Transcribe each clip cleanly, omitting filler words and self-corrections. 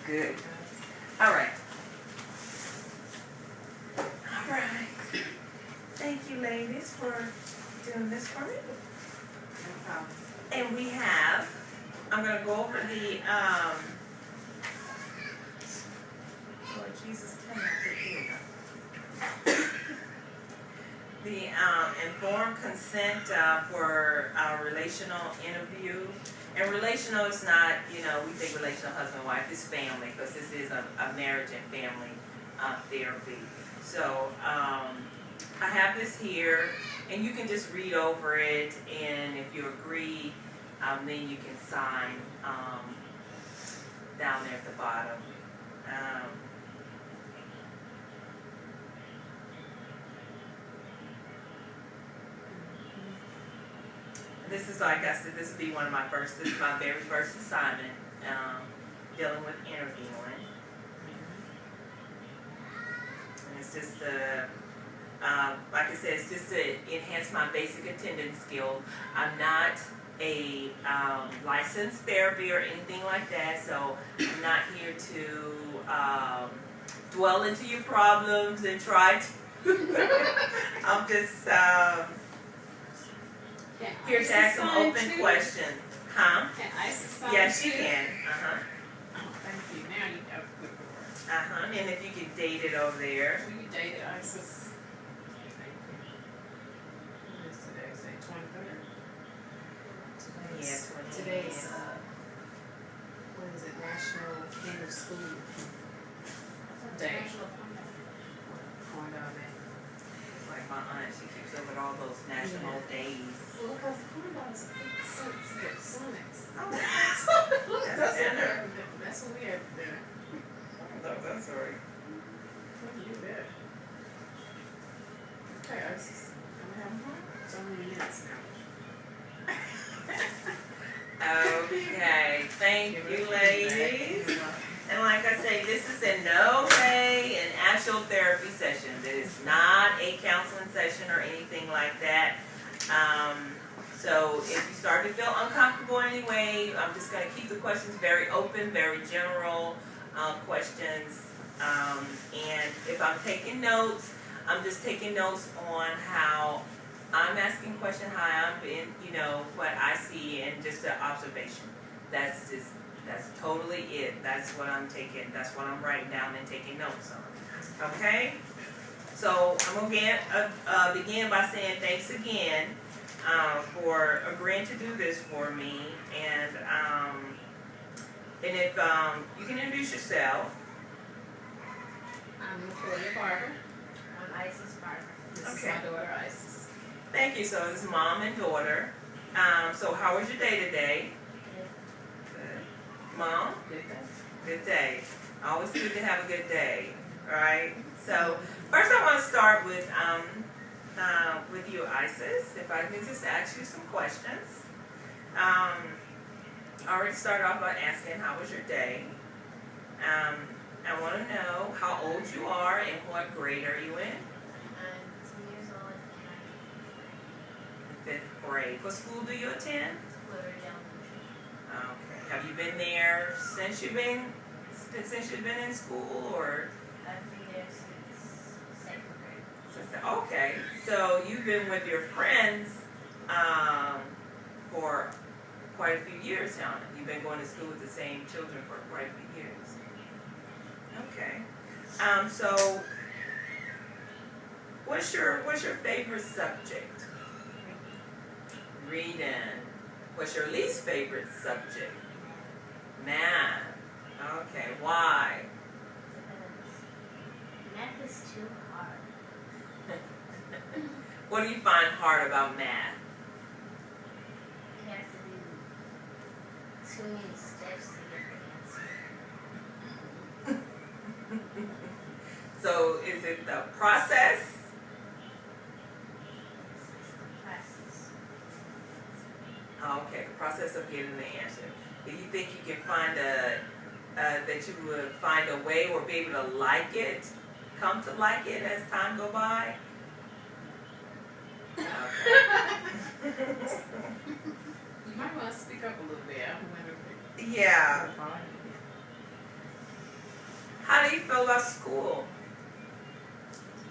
Good. All right. All right. Thank you, ladies, for doing this for me. No problem. And we have, I'm going to go over the, Lord Jesus, the informed consent for our relational interview. And relational is not, we think relational husband-wife, it's family, because this is a marriage and family therapy. So I have this here, and you can just read over it, and if you agree, then you can sign down there at the bottom. This is, like I said, this will be this is my very first assignment, dealing with interviewing. And it's just like I said, it's just to enhance my basic attendance skill. I'm not a licensed therapy or anything like that, so I'm not here to dwell into your problems and try to, I'm just here to ask some open questions. Huh? Can Isis sign Yes, too? she can. Oh, thank you. Now you have to put the word. And if you can date it over there. Will you date it, Isis? What is today? Say 23rd? Yeah, 28. Today's, what is it, National End of School Day. Corn dog day. Like my aunt, she keeps up with all those national days. Well, because corn dogs are 50 cents at Sonic's. Oh, That's dinner. That's what we have for dinner. No, that's right. You bet. Okay, Isis. I'm having fun. It's only minutes now. Okay, thank you, ladies. And like I say, this is in no way an actual therapy session. It is not a counseling session or anything like that. So if you start to feel uncomfortable anyway, I'm just going to keep the questions very open, very general questions. And if I'm taking notes, I'm just taking notes on how I'm asking questions, how I'm in, what I see, and just an observation. That's totally it. That's what I'm taking. That's what I'm writing down and taking notes on. Okay? So I'm going to begin by saying thanks again for agreeing to do this for me. And if you can introduce yourself. I'm Latoya Barber. I'm Isis Barber. This Okay. is my daughter Isis. Thank you. So this is mom and daughter. So how was your day today? Good. Mom? Good day. Good day. Always good to have a good day. All right. So first, I want to start with you, Isis. If I can just ask you some questions. I already started off by asking how was your day. I want to know how old you are and what grade are you in? I'm 2 years old and Fifth grade. What school do you attend? Woodridge Elementary. Okay. Have you been there since you've been in school, or? I've been there since 2nd grade. Okay, so you've been with your friends for quite a few years now. You've been going to school with the same children for quite a few years. Okay. So what's your favorite subject? Reading. What's your least favorite subject? Math. Okay, why? Math is too hard. What do you find hard about math? You have to do too many steps to get the answer. So is it the process? It's the process. Oh, okay, the process of getting the answer. Do you think you can find that you would find a way or be able to like it, come to like it as time go by? Okay. You might want to speak up a little bit. I wonder if Yeah. do you feel about school?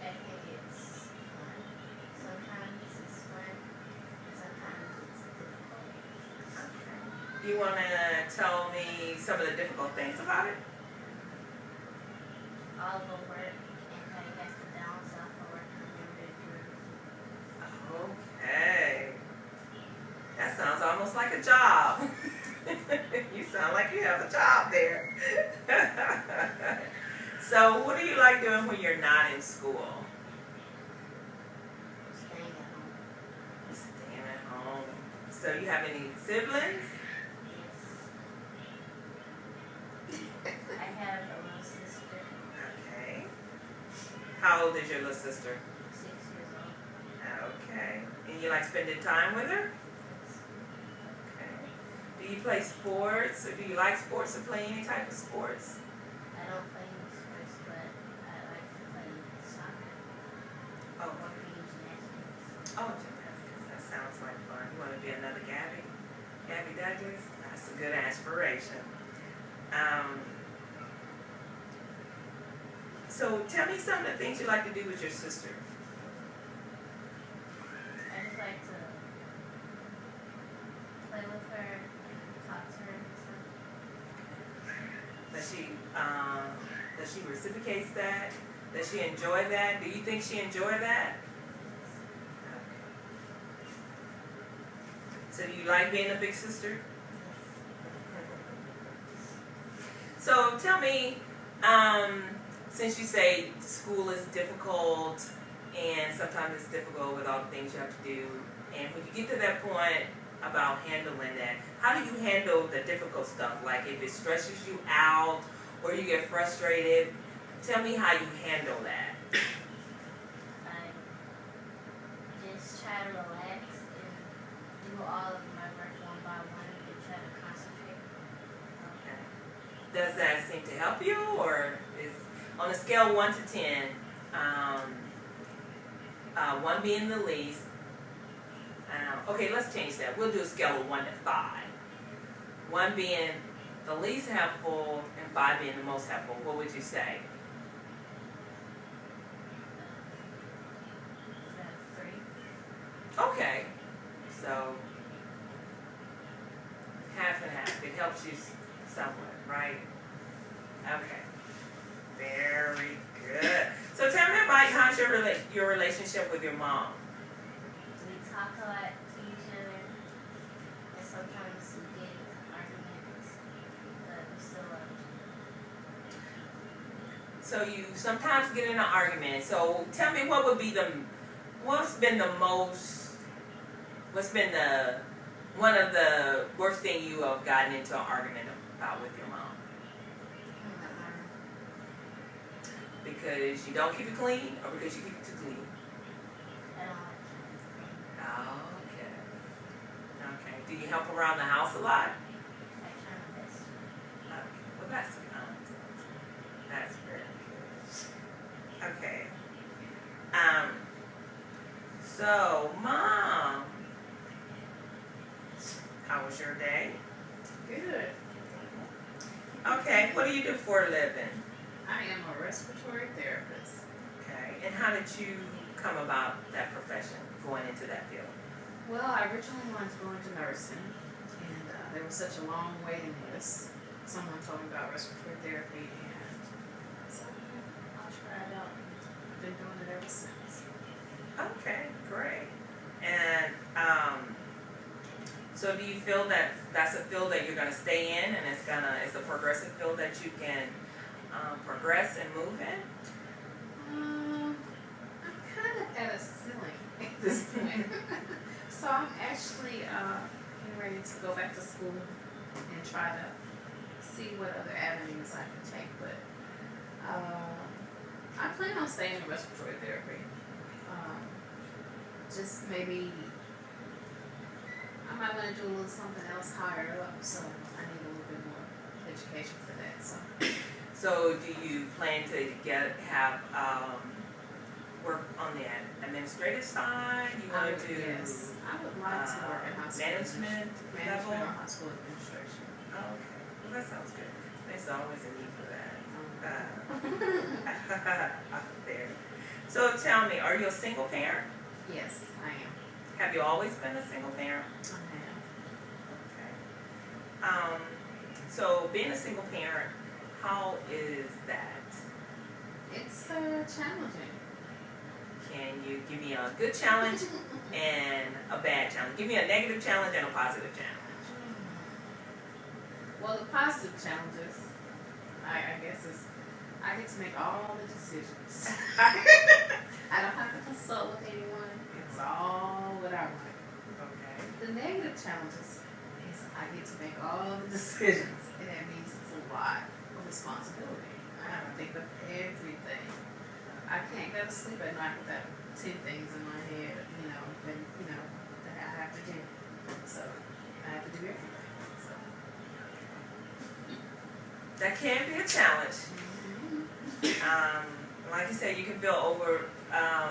I think it's fun. Sometimes it's fun, sometimes it's difficult. Do you want to tell me some of the difficult things about it? All the work and how you have to balance out the work and remember to do it. Okay. That sounds almost like a job. You sound like you have a job there. So what do you like doing when you're not in school? Staying at home. Staying at home. So you have any siblings? Yes. I have a little sister, Okay. How old is your little sister? 6 years old. Okay. And you like spending time with her? Yes. Okay. Do you play sports, or do you like sports or play any type of sports? I don't play any sports, but I like to play soccer Oh, or gymnastics. oh, gymnastics. That sounds like fun. You want to be another Gabby? Gabby Douglas? That's a good aspiration. So tell me some of the things you like to do with your sister. I just like to play with her, talk to her and stuff. Does she reciprocates that? Does she enjoy that? Do you think she enjoy that? So do you like being a big sister? So tell me, since you say school is difficult and sometimes it's difficult with all the things you have to do, and when you get to that point about handling that, how do you handle the difficult stuff? Like if it stresses you out or you get frustrated, tell me how you handle that. I just try to relax and do all of my work one by one and try to concentrate. Okay. Does that seem to help you, or is on a scale of 1 to 10, 1 being the least? Okay, let's change that. We'll do a scale of 1 to 5. 1 being the least helpful and 5 being the most helpful. What would you say? Is that 3? Okay, so half and half. It helps you somewhat, right? Okay, very good. So tell me about how's your relationship with your mom? We talk a lot to each other, and sometimes we get into arguments, but we still love each other. So you sometimes get in an argument. So tell me what's been one of the worst thing you have gotten into an argument about with your mom? Because you don't keep it clean, or because you keep it too clean? I don't like to. Oh, okay. Okay. Do you help around the house a lot? I try my best. Okay. Well, that's nice. That's very good. Okay. So, Mom, how was your day? Good. Okay. What do you do for a living? I am a respiratory therapist. Okay. And how did you come about that profession, going into that field? Well, I originally wanted to go into nursing, and there was such a long waiting list. Someone told me about respiratory therapy, and so I'll try it out. I've been doing it ever since. Okay, great. And so do you feel that that's a field that you're going to stay in, and it's a progressive field that you can progress and move in? I'm kind of at a ceiling at this point. So I'm actually getting ready to go back to school and try to see what other avenues I can take. But I plan on staying in respiratory therapy. Just maybe I might want to do a little something else higher up, so I need a little bit more education for that. So do you plan to have work on the administrative side? You want to do yes, I would like to work in hospital management level? or hospital administration. Oh, okay. Well, that sounds good. There's always a need for that. out there. So tell me, are you a single parent? Yes, I am. Have you always been a single parent? I am. Okay. So being a single parent, how is that? It's challenging. Can you give me a good challenge and a bad challenge? Give me a negative challenge and a positive challenge. Well, the positive challenges, I guess, is I get to make all the decisions. I don't have to consult with anyone. It's all what I want. Okay. The negative challenges is I get to make all the decisions, and that means it's a lot of responsibility. I have to think of everything. I can't go to sleep at night without 10 things in my head, that I have to do. So I have to do everything. So. That can be a challenge. Like you said, you can feel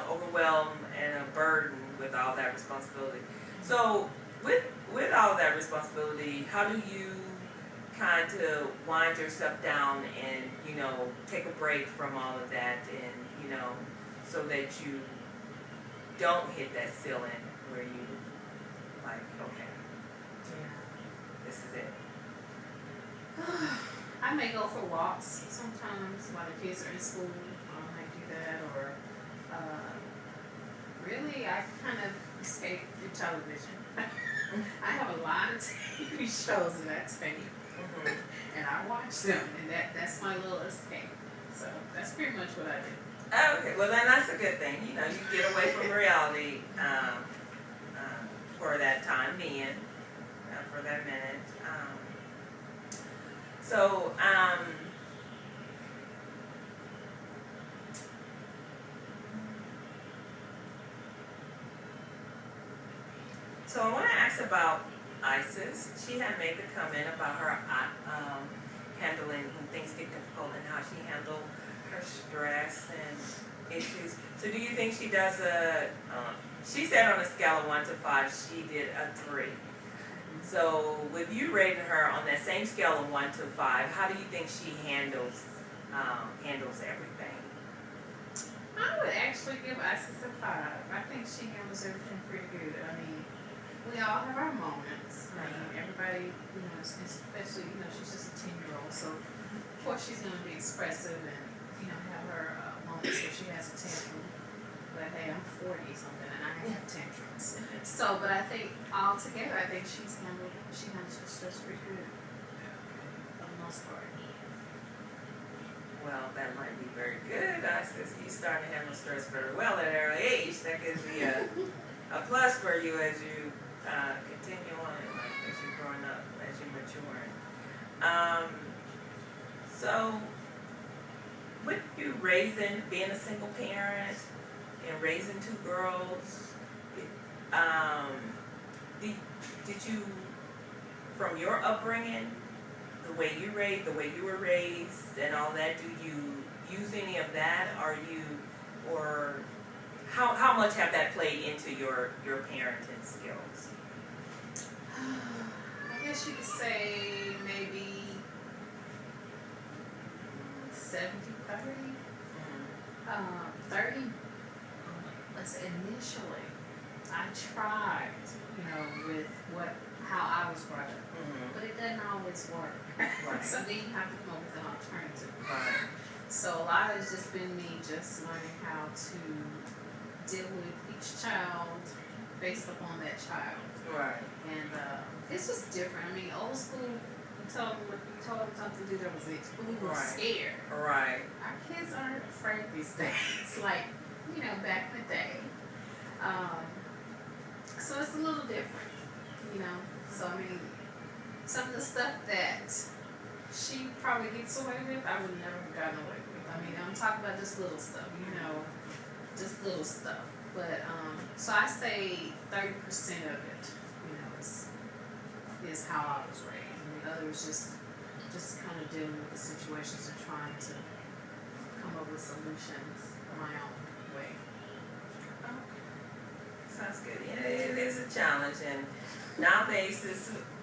overwhelmed and a burden with all that responsibility. So with all that responsibility, how do you kind of wind yourself down and, take a break from all of that and, so that you don't hit that ceiling where you like, okay, this is it. I may go for walks sometimes while the kids are in school. I might do that, or really, I kind of escape the television. I have a lot of TV shows that I take, and I watch them, and that's my little escape. So that's pretty much what I do. Okay, well then that's a good thing. You get away from reality for that time being, for that minute. So I want to ask about Isis. She had made a comment about her handling when things get difficult and how she handled her stress and issues. So do you think she does she said on a scale of 1 to 5, she did a 3. So with you rating her on that same scale of 1 to 5, how do you think she handles everything? I would actually give Isis a 5. I think she handles everything pretty good. I mean, we all have our moments. I mean, everybody, especially, she's just a 10-year-old, so of course she's going to be expressive and, have her moments where she has a tantrum. But hey, I'm 40-something and I have tantrums. So, but I think altogether, I think she handles her stress pretty good, for the most part. Well, that might be very good. Isis, you starting to handle stress very well at an early age. That could be a plus for you as you continue on in life, as you're growing up, as you're maturing. So, with you being a single parent and raising 2 girls, did you, from your upbringing, the way you were raised and all that, do you use any of that? Or how much have that played into your parenting skills? I guess you could say maybe 70-30. 30. Let's say initially, I tried, with how I was brought up, but it doesn't always work. Right. So then you have to come up with an alternative. Right. So a lot has just been me just learning how to deal with each child based upon that child. Right. And it's just different. I mean, old school, you told them something to do, that was it. We were scared. Right. Our kids aren't afraid these days, like, back in the day. So it's a little different, So, I mean, some of the stuff that she probably gets away with, I would never have gotten away with. I mean, I'm talking about just little stuff, just little stuff. But, so I say 30% of it, is how I was raised. And the other is just kind of dealing with the situations and trying to come up with solutions my own way. Sounds good. Yeah, it is a challenge, and nowadays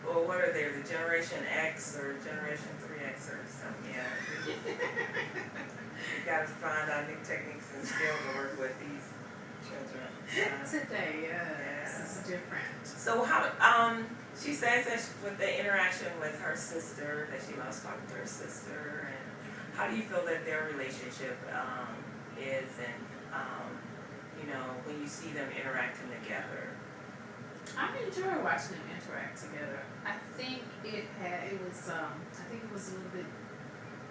well, what are they, the Generation X or Generation 3X or something, yeah. You gotta find out new techniques and skills to work with these children. Today, this is different. So how, she says that with the interaction with her sister, that she loves talking to her sister, and how do you feel that their relationship, is, and, you know, when you see them interacting together? I enjoy watching them interact together. I think it was a little bit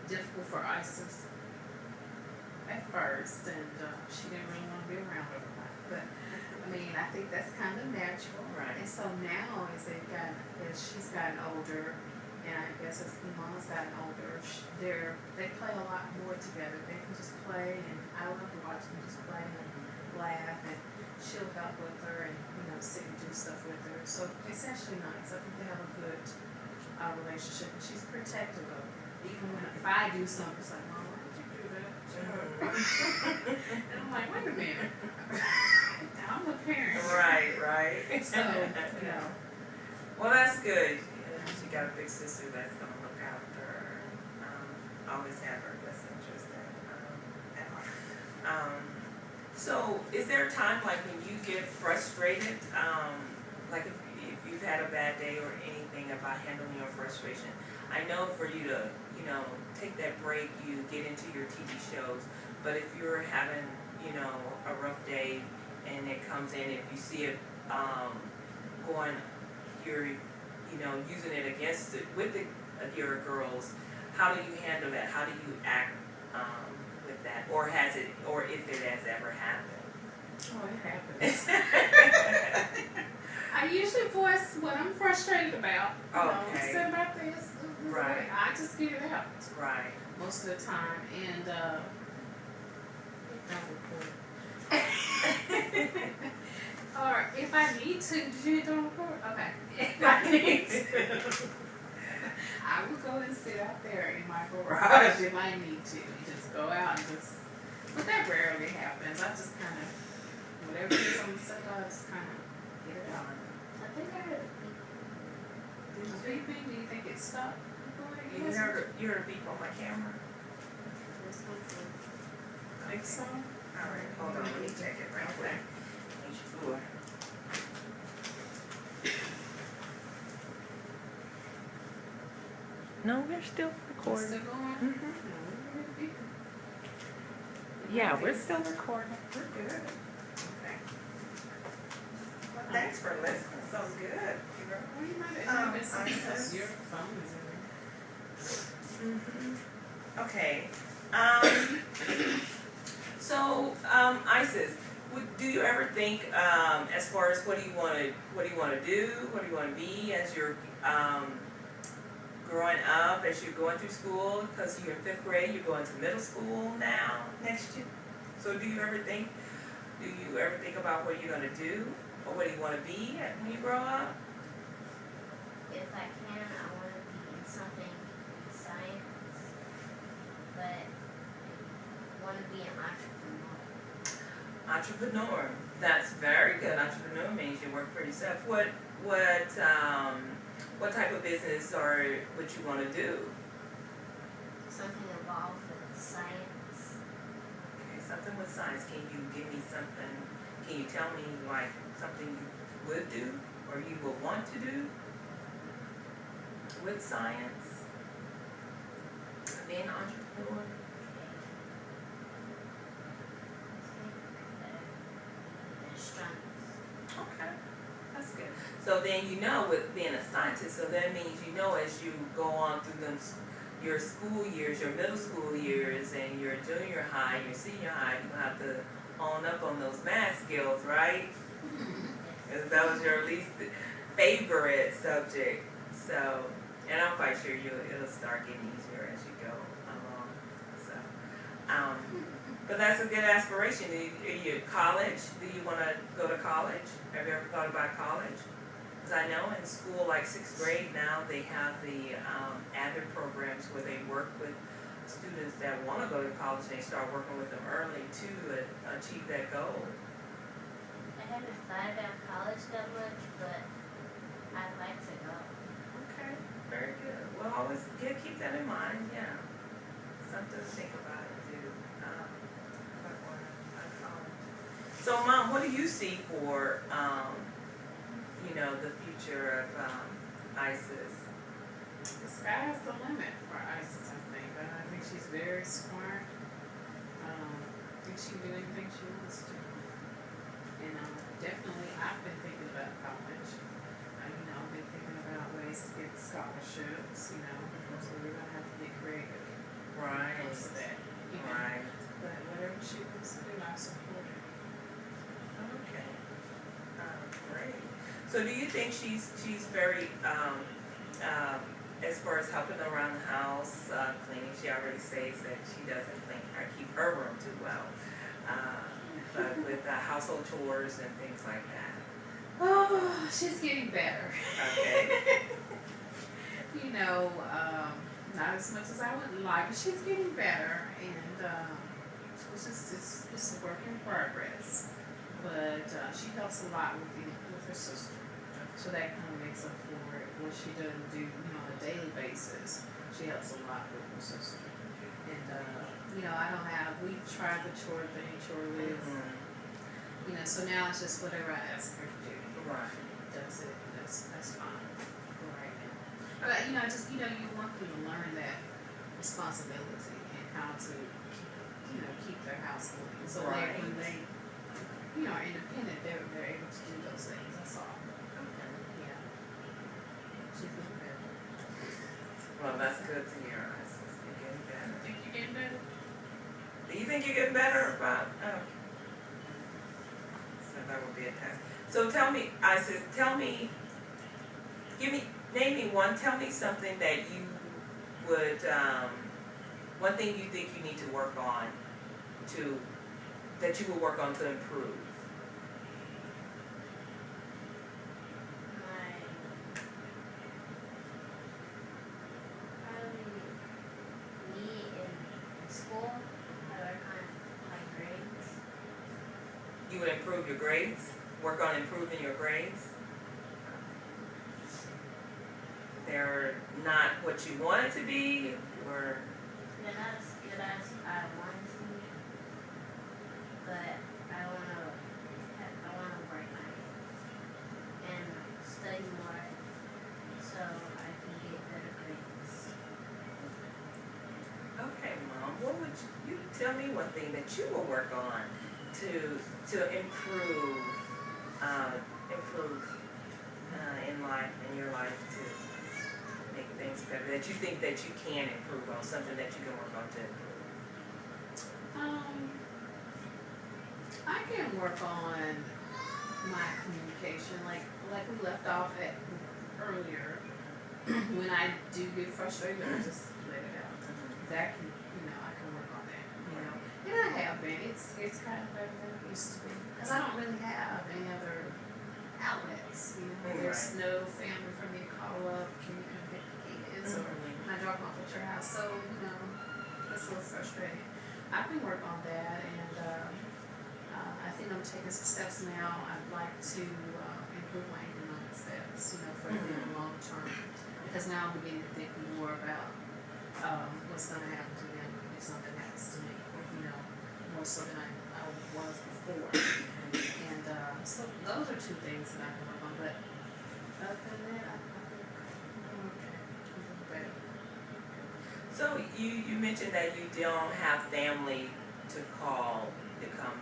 difficult for Isis at first, and she didn't really want to be around her a lot. But I mean, I think that's kind of natural. Right. And so now, as she's gotten older, and I guess as Iman's gotten older, they play a lot more together. They can just play, and I love to watch them just play and laugh, and she'll help with her, and sit and do stuff with her. So it's actually nice. I think they have a good relationship. And she's protective of her. Even if I do something, it's like, Mom, why did you do that? And I'm like, wait a minute. I'm a parent. Right. So, Well, that's good. She got a big sister that's gonna look after her. Always have her best interest at heart. So, is there a time like when you get frustrated, like if you've had a bad day or anything about handling your frustration? I know for you to, take that break, you get into your TV shows, but if you're having, a rough day and it comes in, if you see it going, you're, using it against it with your girls, how do you handle that? How do you act with that, or if it has ever happened? Oh, it happens. I usually voice what I'm frustrated about. Okay. Say about this. Right. I just get it out. Right. Most of the time, and or if I need to, don't record. Okay. If I need to, I will go and sit out there in my garage if I need to. Just go out and but that rarely happens. I just kind of, whatever it is on the set, I just kind of get it out. I think I heard a beep. Do you think it stopped? You heard a beep on my camera? I think so. Alright, hold on, let me check it right quick. Make sure. No, we're still recording. Still going? Mm-hmm. Yeah, we're still recording. We're good. Okay. Well, thanks for listening. So good. Well, you might have been something else. Isis. Your phone is in there. Mm-hmm. Okay. So, Isis, do you ever think, as far as what do you want to do, what do you want to be as you're growing up, as you're going through school? Because you're in 5th grade, you're going to middle school now next year. So, do you ever think about what you're going to do, or what do you want to be when you grow up? If I can, I want to be in something in science, but I want to be an entrepreneur. Entrepreneur. That's very good. Entrepreneur means you work for yourself. What type of business would you want to do? Something involved with science. Okay, something with science. Can you give me something? Can you tell me like something you would do or you would want to do with science? Being an entrepreneur. Okay, that's good. So then with being a scientist, so that means as you go on through your school years, your middle school years, and your junior high, your senior high, you have to hone up on those math skills, right? Because that was your least favorite subject. So, and I'm quite sure it'll start getting easier as you go along. So, but that's a good aspiration. Are you college? Do you want to go to college? Have you ever thought about college? Because I know in school, like 6th grade now, they have the AVID programs where they work with students that want to go to college. They start working with them early to achieve that goal. I haven't thought about college that much, but I'd like to go. mind, yeah. Something to think about and do. But so, Mom, what do you see for, the future of ISIS? The sky's the limit for ISIS, I think. I think she's very smart. I think she can do anything she wants to. And definitely, I've been thinking about college. I've been thinking about ways to get scholarships, so we're going to have to get creative. Right. So that, Right. But whatever she wants to do, I support her. Okay. Great. So do you think she's very, as far as helping around the house, cleaning, she already says that she doesn't clean or keep her room too well, but with household chores and things like that? Oh, she's getting better. Okay. Not as much as I would like, but she's getting better, and it's a work in progress. But she helps a lot with her sister, so that kind of makes up for it. What she doesn't do, on a daily basis, she helps a lot with her sister. And we've tried the chore list. So now it's just whatever I ask her to do. Right. Does it? That's fine for right now. But you want them to learn that responsibility and how to keep their house clean. So Right. when they are independent, they're able to do those things. That's all. Okay. Yeah. She's getting better. Well, that's good to hear. You're getting better. Think you're getting better? Do you think you're getting better about? So that would be a test. So tell me, Isis, name me one. Tell me something that you would, one thing you think you need to work on that you will work on to improve. Me in school, I work on my grades. You would improve your grades? Work on improving your grades? They're not what you want it to be, or? They're not as good as I want to be, but I wanna work on it and study more so I can get better grades. Okay, Mom, what would you tell me one thing that you will work on to improve in your life to make things better, that you think that you can improve on, something that you can work on to improve? I can work on my communication, like we left off at earlier. When I do get frustrated, I just let it out. That can, I can work on that. And I have been. It's kind of better than it used to be because I don't really have any other outlets. There's no family for me to call up. Can you come pick the kids, or can I drop them off at your house? So it's a little frustrating. I can work on that, and I think I'm taking some steps now. I'd like to improve my economic status, for the long term, because now I'm beginning to think more about what's going to happen to them if something happens to me, more so than I was before. And so those are two things that I can work on. But other than that, I think I'm okay. I'm doing better. So you mentioned that you don't have family to call to come,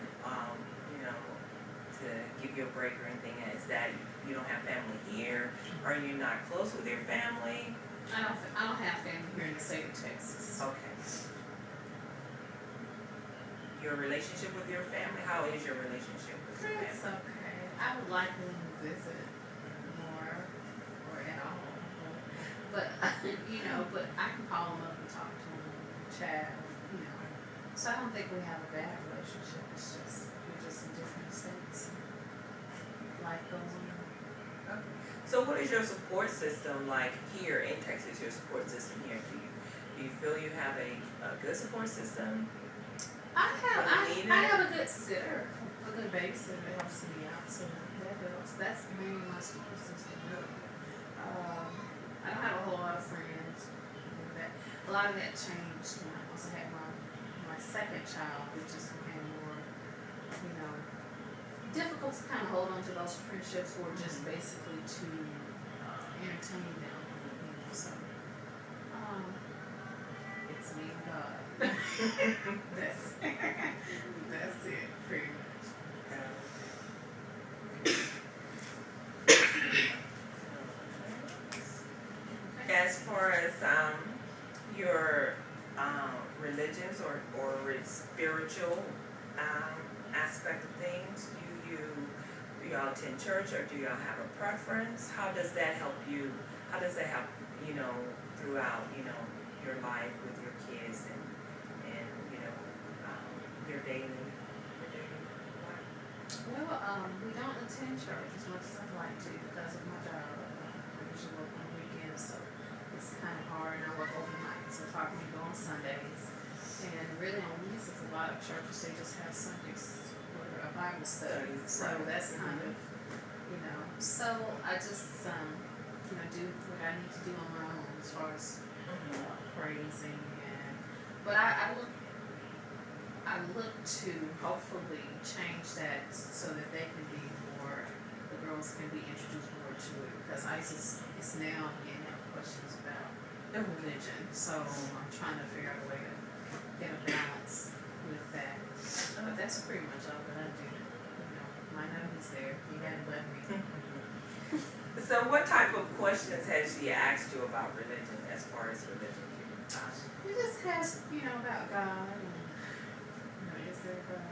to give you a break or anything. Is that you don't have family here? Are you not close with your family? I don't have family here in the state of Texas. Okay. Your relationship with your family? How is your relationship with your It's family? okay. I would like to visit more or at all. But but I can call them up and talk to them, chat, So I don't think we have a bad relationship. It's just we're just in different states. Life goes on. Okay. So what is your support system like here in Texas? Your support system here? Do you feel you have a good support system? I have a good sitter, a good babysitter that helps me out, so that helps. That's mainly my support system. I don't have a whole lot of friends. A a lot of that changed when I also had my second child, which just became more, you know, difficult to kind of hold on to those friendships or just basically to entertain them, you know, so it's me and God. That's it, pretty much. As far as your religions or spiritual aspect of things, do y'all attend church or do y'all have a preference? How does that help you? How does that help, you know, throughout, you know, your life with your kids and you know, your daily life? Well, we don't attend church as much as I'd like to because of my job. I usually work on weekends, so it's kind of hard, and I work overnight, so it's hard for me to go on Sundays. And really on Wednesdays, a lot of churches, they just have Sundays for a Bible study, so that's kind of, you know, so I just, you know, do what I need to do on my own as far as praising but I look to hopefully change that so that they can be more, the girls can be introduced more to it, because ISIS is now getting questions about their religion, so I'm trying to figure out a way to get a balance with that. But that's pretty much all that I do. You know, my nobody's there. You hadn't left me. So what type of questions has she asked you about religion, as far as religion? He just asked, you know, about God and, you know, is there God?